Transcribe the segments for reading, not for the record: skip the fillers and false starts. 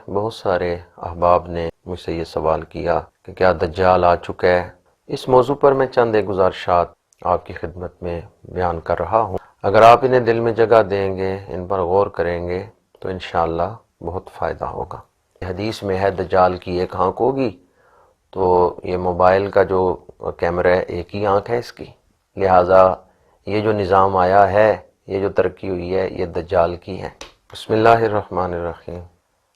بہت سارے احباب نے مجھ سے یہ سوال کیا کہ کیا دجال آ چکا ہے۔ اس موضوع پر میں چند ایک گزارشات آپ کی خدمت میں بیان کر رہا ہوں۔ اگر آپ انہیں دل میں جگہ دیں گے، ان پر غور کریں گے تو انشاءاللہ بہت فائدہ ہوگا۔ حدیث میں ہے دجال کی ایک آنکھ ہوگی، تو یہ موبائل کا جو کیمرہ ہے ایک ہی آنکھ ہے اس کی، لہٰذا یہ جو نظام آیا ہے، یہ جو ترقی ہوئی ہے، یہ دجال کی ہے۔ بسم اللہ الرحمن الرحیم۔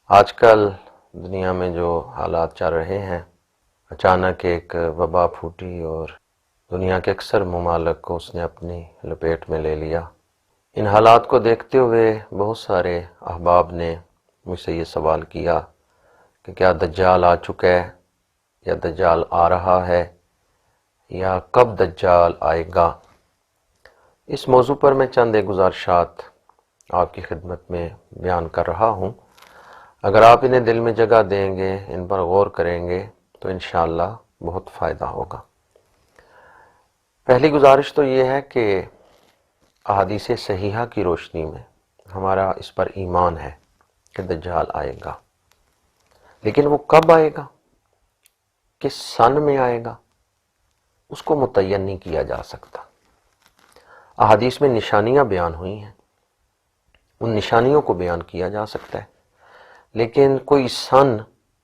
آج کل دنیا میں جو حالات چل رہے ہیں، اچانک ایک وبا پھوٹی اور دنیا کے اکثر ممالک کو اس نے اپنی لپیٹ میں لے لیا۔ ان حالات کو دیکھتے ہوئے بہت سارے احباب نے مجھ سے یہ سوال کیا کہ کیا دجال آ چکا ہے، یا دجال آ رہا ہے، یا کب دجال آئے گا۔ اس موضوع پر میں چند ایک گزارشات آپ کی خدمت میں بیان کر رہا ہوں۔ اگر آپ انہیں دل میں جگہ دیں گے، ان پر غور کریں گے تو انشاءاللہ بہت فائدہ ہوگا۔ پہلی گزارش تو یہ ہے کہ احادیث صحیحہ کی روشنی میں ہمارا اس پر ایمان ہے کہ دجال آئے گا، لیکن وہ کب آئے گا، کس سن میں آئے گا، اس کو متعین نہیں کیا جا سکتا۔ احادیث میں نشانیاں بیان ہوئی ہیں، ان نشانیوں کو بیان کیا جا سکتا ہے، لیکن کوئی سن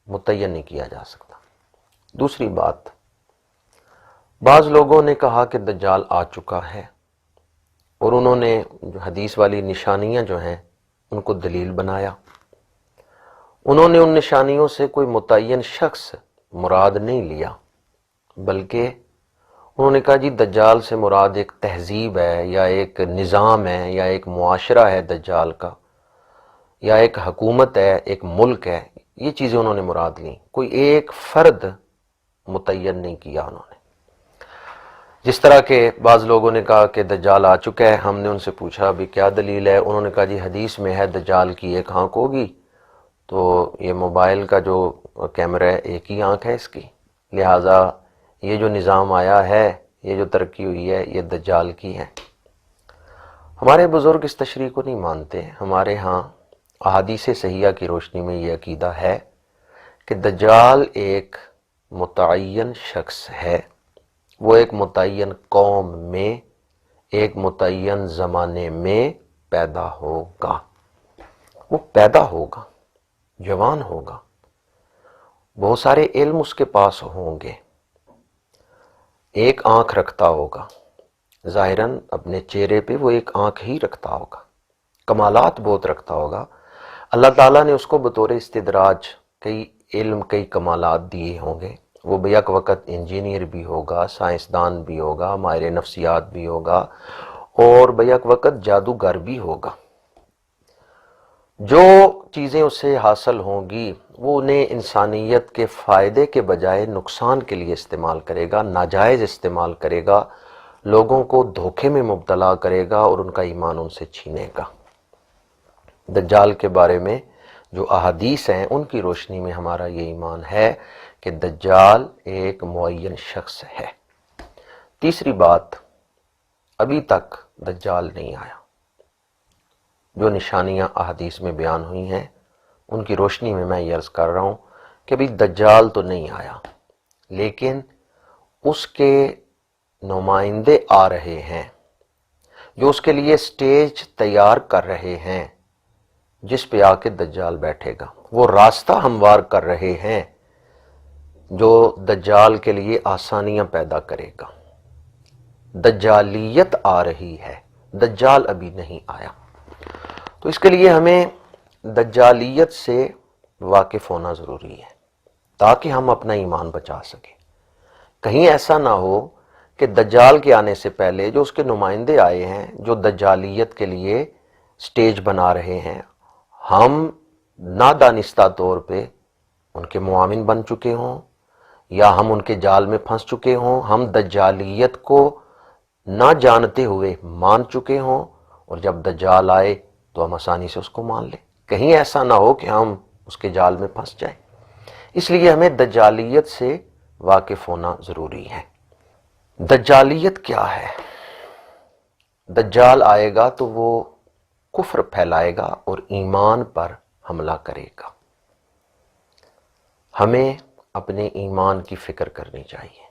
متعین نہیں کیا جا سکتا۔ دوسری بات، بعض لوگوں نے کہا کہ دجال آ چکا ہے، اور انہوں نے جو حدیث والی نشانیاں جو ہیں ان کو دلیل بنایا۔ انہوں نے ان نشانیوں سے کوئی متعین شخص مراد نہیں لیا، بلکہ انہوں نے کہا جی دجال سے مراد ایک تہذیب ہے، یا ایک نظام ہے، یا ایک معاشرہ ہے دجال کا، یا ایک حکومت ہے، ایک ملک ہے۔ یہ چیزیں انہوں نے مراد لیں، کوئی ایک فرد متعین نہیں کیا انہوں نے۔ جس طرح کہ بعض لوگوں نے کہا کہ دجال آ چکا ہے، ہم نے ان سے پوچھا بھی کیا دلیل ہے، انہوں نے کہا جی حدیث میں ہے دجال کی ایک آنکھ ہوگی، تو یہ موبائل کا جو کیمرہ ہے ایک ہی آنکھ ہے اس کی، لہٰذا یہ جو نظام آیا ہے، یہ جو ترقی ہوئی ہے، یہ دجال کی ہے۔ ہمارے بزرگ اس تشریح کو نہیں مانتے۔ ہمارے ہاں احادیث صحیحہ کی روشنی میں یہ عقیدہ ہے کہ دجال ایک متعین شخص ہے، وہ ایک متعین قوم میں ایک متعین زمانے میں پیدا ہوگا۔ وہ پیدا ہوگا، جوان ہوگا، بہت سارے علم اس کے پاس ہوں گے، ایک آنکھ رکھتا ہوگا، ظاہراً اپنے چہرے پہ وہ ایک آنکھ ہی رکھتا ہوگا، کمالات بہت رکھتا ہوگا۔ اللہ تعالیٰ نے اس کو بطور استدراج کئی علم، کئی کمالات دیے ہوں گے۔ وہ بیک وقت انجینئر بھی ہوگا، سائنسدان بھی ہوگا، ماہر نفسیات بھی ہوگا، اور بیک وقت جادوگر بھی ہوگا۔ جو چیزیں اسے حاصل ہوں گی وہ انہیں انسانیت کے فائدے کے بجائے نقصان کے لیے استعمال کرے گا، ناجائز استعمال کرے گا، لوگوں کو دھوکے میں مبتلا کرے گا اور ان کا ایمان ان سے چھینے گا۔ دجال کے بارے میں جو احادیث ہیں ان کی روشنی میں ہمارا یہ ایمان ہے کہ دجال ایک معین شخص ہے۔ تیسری بات، ابھی تک دجال نہیں آیا۔ جو نشانیاں احادیث میں بیان ہوئی ہیں ان کی روشنی میں یہ عرض کر رہا ہوں کہ ابھی دجال تو نہیں آیا، لیکن اس کے نمائندے آ رہے ہیں جو اس کے لیے سٹیج تیار کر رہے ہیں، جس پہ آ کے دجال بیٹھے گا۔ وہ راستہ ہموار کر رہے ہیں جو دجال کے لیے آسانیاں پیدا کرے گا۔ دجالیت آ رہی ہے، دجال ابھی نہیں آیا۔ تو اس کے لیے ہمیں دجالیت سے واقف ہونا ضروری ہے تاکہ ہم اپنا ایمان بچا سکیں۔ کہیں ایسا نہ ہو کہ دجال کے آنے سے پہلے جو اس کے نمائندے آئے ہیں، جو دجالیت کے لیے سٹیج بنا رہے ہیں، ہم نادانستہ طور پہ ان کے معاون بن چکے ہوں، یا ہم ان کے جال میں پھنس چکے ہوں، ہم دجالیت کو نہ جانتے ہوئے مان چکے ہوں، اور جب دجال آئے تو ہم آسانی سے اس کو مان لیں۔ کہیں ایسا نہ ہو کہ ہم اس کے جال میں پھنس جائیں۔ اس لیے ہمیں دجالیت سے واقف ہونا ضروری ہے۔ دجالیت کیا ہے؟ دجال آئے گا تو وہ کفر پھیلائے گا اور ایمان پر حملہ کرے گا۔ ہمیں اپنے ایمان کی فکر کرنی چاہیے۔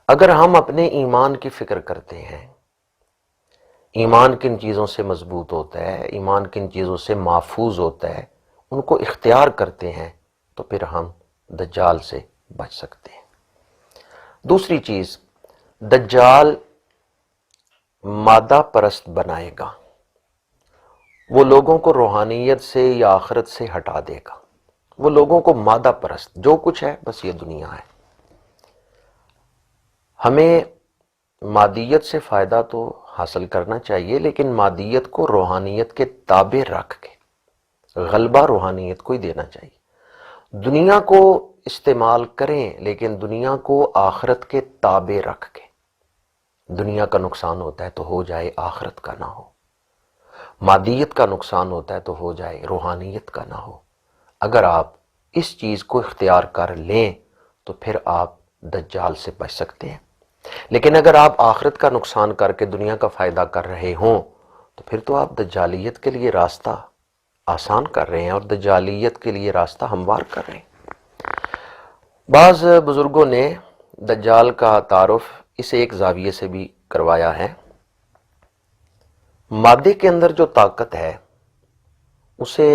اگر ہم اپنے ایمان کی فکر کرتے ہیں، ایمان کن چیزوں سے مضبوط ہوتا ہے، ایمان کن چیزوں سے محفوظ ہوتا ہے، ان کو اختیار کرتے ہیں، تو پھر ہم دجال سے بچ سکتے ہیں۔ دوسری چیز، دجال مادہ پرست بنائے گا، وہ لوگوں کو روحانیت سے یا آخرت سے ہٹا دے گا، وہ لوگوں کو مادہ پرست، جو کچھ ہے بس یہ دنیا ہے۔ ہمیں مادیت سے فائدہ تو حاصل کرنا چاہیے، لیکن مادیت کو روحانیت کے تابع رکھ کے، غلبہ روحانیت کو ہی دینا چاہیے۔ دنیا کو استعمال کریں لیکن دنیا کو آخرت کے تابع رکھ کے۔ دنیا کا نقصان ہوتا ہے تو ہو جائے آخرت کا نہ ہو، مادیت کا نقصان ہوتا ہے تو ہو جائے روحانیت کا نہ ہو۔ اگر آپ اس چیز کو اختیار کر لیں تو پھر آپ دجال سے بچ سکتے ہیں۔ لیکن اگر آپ آخرت کا نقصان کر کے دنیا کا فائدہ کر رہے ہوں تو پھر تو آپ دجالیت کے لیے راستہ آسان کر رہے ہیں اور دجالیت کے لیے راستہ ہموار کر رہے ہیں۔ بعض بزرگوں نے دجال کا تعارف اس ایک زاویے سے بھی کروایا ہے۔ مادے کے اندر جو طاقت ہے اسے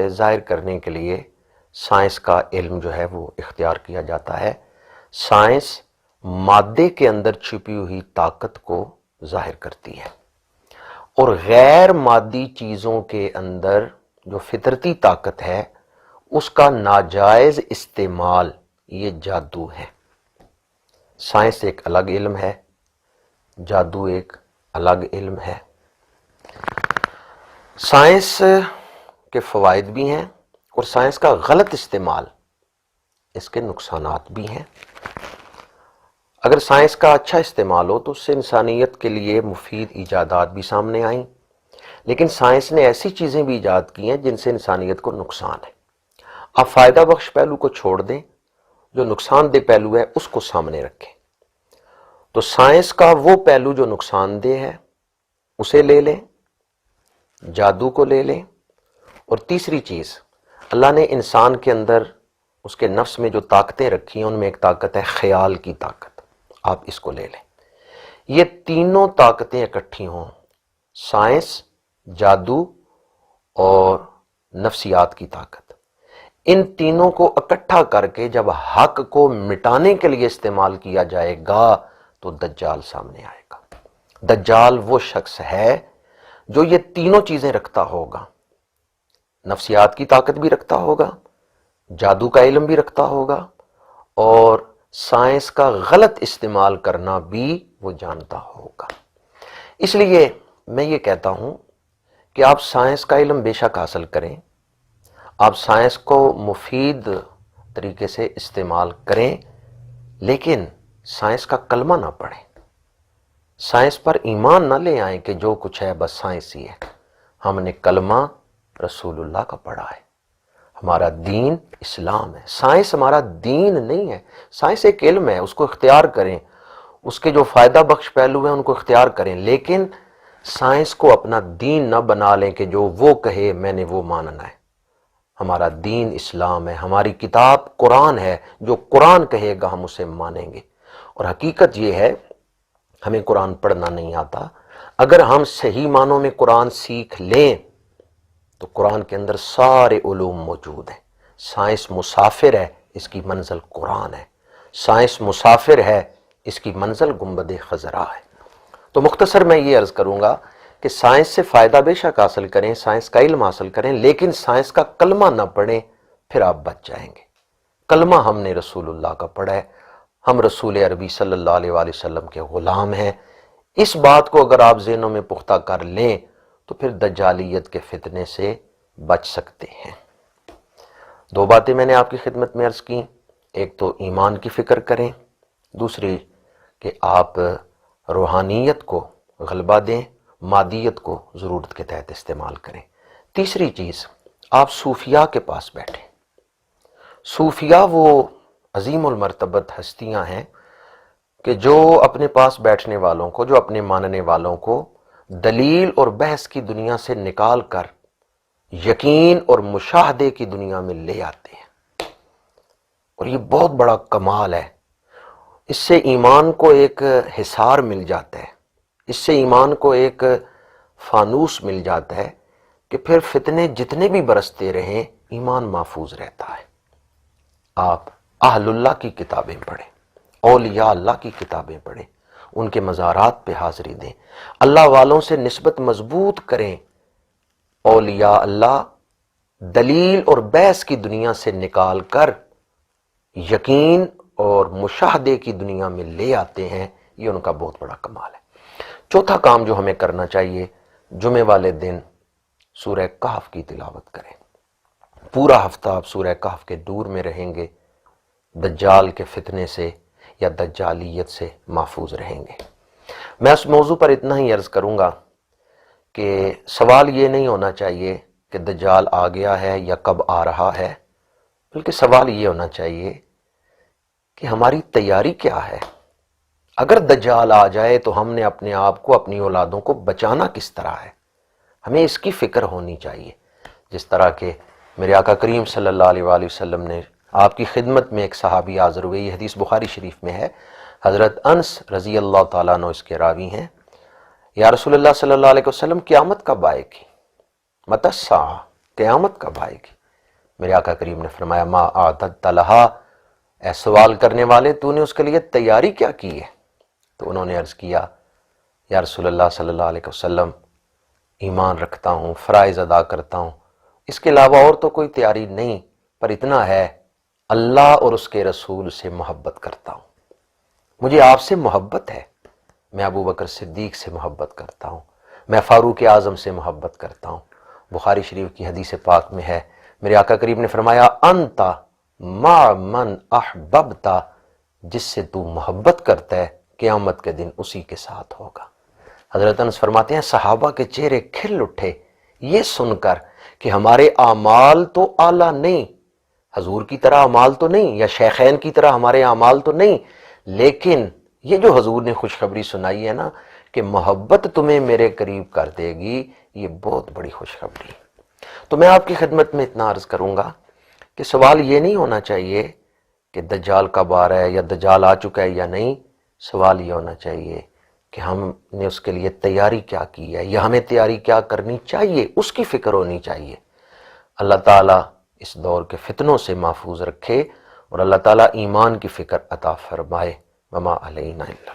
ظاہر کرنے کے لیے سائنس کا علم جو ہے وہ اختیار کیا جاتا ہے۔ سائنس مادے کے اندر چھپی ہوئی طاقت کو ظاہر کرتی ہے، اور غیر مادی چیزوں کے اندر جو فطرتی طاقت ہے اس کا ناجائز استعمال، یہ جادو ہے۔ سائنس ایک الگ علم ہے، جادو ایک الگ علم ہے۔ سائنس کے فوائد بھی ہیں اور سائنس کا غلط استعمال، اس کے نقصانات بھی ہیں۔ اگر سائنس کا اچھا استعمال ہو تو اس سے انسانیت کے لیے مفید ایجادات بھی سامنے آئیں، لیکن سائنس نے ایسی چیزیں بھی ایجاد کی ہیں جن سے انسانیت کو نقصان ہے۔ آپ فائدہ بخش پہلو کو چھوڑ دیں، جو نقصان دہ پہلو ہے اس کو سامنے رکھیں۔ تو سائنس کا وہ پہلو جو نقصان دہ ہے اسے لے لیں، جادو کو لے لیں۔ اور تیسری چیز، اللہ نے انسان کے اندر اس کے نفس میں جو طاقتیں رکھی ہیں ان میں ایک طاقت ہے خیال کی طاقت، آپ اس کو لے لیں۔ یہ تینوں طاقتیں اکٹھی ہوں، سائنس، جادو اور نفسیات کی طاقت، ان تینوں کو اکٹھا کر کے جب حق کو مٹانے کے لیے استعمال کیا جائے گا تو دجال سامنے آئے گا۔ دجال وہ شخص ہے جو یہ تینوں چیزیں رکھتا ہوگا، نفسیات کی طاقت بھی رکھتا ہوگا، جادو کا علم بھی رکھتا ہوگا، اور سائنس کا غلط استعمال کرنا بھی وہ جانتا ہوگا۔ اس لیے میں یہ کہتا ہوں کہ آپ سائنس کا علم بے شک حاصل کریں، آپ سائنس کو مفید طریقے سے استعمال کریں، لیکن سائنس کا کلمہ نہ پڑھیں، سائنس پر ایمان نہ لے آئیں کہ جو کچھ ہے بس سائنس ہی ہے۔ ہم نے کلمہ رسول اللہ کا پڑھا ہے، ہمارا دین اسلام ہے، سائنس ہمارا دین نہیں ہے۔ سائنس ایک علم ہے، اس کو اختیار کریں، اس کے جو فائدہ بخش پہلو ہیں ان کو اختیار کریں، لیکن سائنس کو اپنا دین نہ بنا لیں کہ جو وہ کہے میں نے وہ ماننا ہے۔ ہمارا دین اسلام ہے، ہماری کتاب قرآن ہے، جو قرآن کہے گا ہم اسے مانیں گے۔ اور حقیقت یہ ہے ہمیں قرآن پڑھنا نہیں آتا، اگر ہم صحیح معنوں میں قرآن سیکھ لیں تو قرآن کے اندر سارے علوم موجود ہیں۔ سائنس مسافر ہے، اس کی منزل قرآن ہے، سائنس مسافر ہے، اس کی منزل گنبد خضرا ہے۔ تو مختصر میں یہ عرض کروں گا کہ سائنس سے فائدہ بے شک حاصل کریں، سائنس کا علم حاصل کریں، لیکن سائنس کا کلمہ نہ پڑھیں، پھر آپ بچ جائیں گے۔ کلمہ ہم نے رسول اللہ کا پڑھا ہے، ہم رسول عربی صلی اللہ علیہ وآلہ وسلم کے غلام ہیں۔ اس بات کو اگر آپ ذہنوں میں پختہ کر لیں تو پھر دجالیت کے فتنے سے بچ سکتے ہیں۔ دو باتیں میں نے آپ کی خدمت میں عرض کی، ایک تو ایمان کی فکر کریں، دوسری کہ آپ روحانیت کو غلبہ دیں، مادیت کو ضرورت کے تحت استعمال کریں۔ تیسری چیز، آپ صوفیاء کے پاس بیٹھیں۔ صوفیاء وہ عظیم المرتبت ہستیاں ہیں کہ جو اپنے پاس بیٹھنے والوں کو، جو اپنے ماننے والوں کو دلیل اور بحث کی دنیا سے نکال کر یقین اور مشاہدے کی دنیا میں لے آتے ہیں۔ اور یہ بہت بڑا کمال ہے، اس سے ایمان کو ایک حصار مل جاتا ہے، اس سے ایمان کو ایک فانوس مل جاتا ہے کہ پھر فتنے جتنے بھی برستے رہیں ایمان محفوظ رہتا ہے۔ آپ اہل اللہ کی کتابیں پڑھیں، اولیاء اللہ کی کتابیں پڑھیں، ان کے مزارات پہ حاضری دیں، اللہ والوں سے نسبت مضبوط کریں۔ اولیاء اللہ دلیل اور بحث کی دنیا سے نکال کر یقین اور مشاہدے کی دنیا میں لے آتے ہیں، یہ ان کا بہت بڑا کمال ہے۔ چوتھا کام جو ہمیں کرنا چاہیے، جمعے والے دن سورہ کہف کی تلاوت کریں۔ پورا ہفتہ آپ سورہ کہف کے دور میں رہیں گے، دجال کے فتنے سے یا دجالیت سے محفوظ رہیں گے۔ میں اس موضوع پر اتنا ہی عرض کروں گا کہ سوال یہ نہیں ہونا چاہیے کہ دجال آ گیا ہے یا کب آ رہا ہے، بلکہ سوال یہ ہونا چاہیے کہ ہماری تیاری کیا ہے۔ اگر دجال آ جائے تو ہم نے اپنے آپ کو، اپنی اولادوں کو بچانا کس طرح ہے، ہمیں اس کی فکر ہونی چاہیے۔ جس طرح کہ میرے آقا کریم صلی اللہ علیہ وآلہ وسلم نے آپ کی خدمت میں ایک صحابی حاضر ہوئے، یہ حدیث بخاری شریف میں ہے، حضرت انس رضی اللہ تعالیٰ عنہ اس کے راوی ہیں۔ یا رسول اللہ صلی اللہ علیہ وسلم، قیامت کب آئے گی؟ متی الساعہ، قیامت کب آئے گی؟ میرے آقا کریم نے فرمایا، ما اعددت لہا، اے سوال کرنے والے تو نے اس کے لیے تیاری کیا کی ہے؟ تو انہوں نے عرض کیا، یا رسول اللہ صلی اللہ علیہ وسلم، ایمان رکھتا ہوں، فرائض ادا کرتا ہوں، اس کے علاوہ اور تو کوئی تیاری نہیں، پر اتنا ہے اللہ اور اس کے رسول سے محبت کرتا ہوں، مجھے آپ سے محبت ہے، میں ابو بکر صدیق سے محبت کرتا ہوں، میں فاروق اعظم سے محبت کرتا ہوں۔ بخاری شریف کی حدیث پاک میں ہے، میرے آقا کریم نے فرمایا، انت مع من احببت، جس سے تو محبت کرتا ہے قیامت کے دن اسی کے ساتھ ہوگا۔ حضرت انس فرماتے ہیں، صحابہ کے چہرے کھل اٹھے یہ سن کر کہ ہمارے اعمال تو اعلیٰ نہیں، حضور کی طرح اعمال تو نہیں، یا شیخین کی طرح ہمارے اعمال تو نہیں، لیکن یہ جو حضور نے خوشخبری سنائی ہے نا کہ محبت تمہیں میرے قریب کر دے گی، یہ بہت بڑی خوشخبری۔ تو میں آپ کی خدمت میں اتنا عرض کروں گا کہ سوال یہ نہیں ہونا چاہیے کہ دجال کب آ رہا ہے یا دجال آ چکا ہے یا نہیں، سوال یہ ہونا چاہیے کہ ہم نے اس کے لیے تیاری کیا کی ہے یا ہمیں تیاری کیا کرنی چاہیے، اس کی فکر ہونی چاہیے۔ اللہ تعالیٰ اس دور کے فتنوں سے محفوظ رکھے اور اللہ تعالیٰ ایمان کی فکر عطا فرمائے۔ وما علینا الا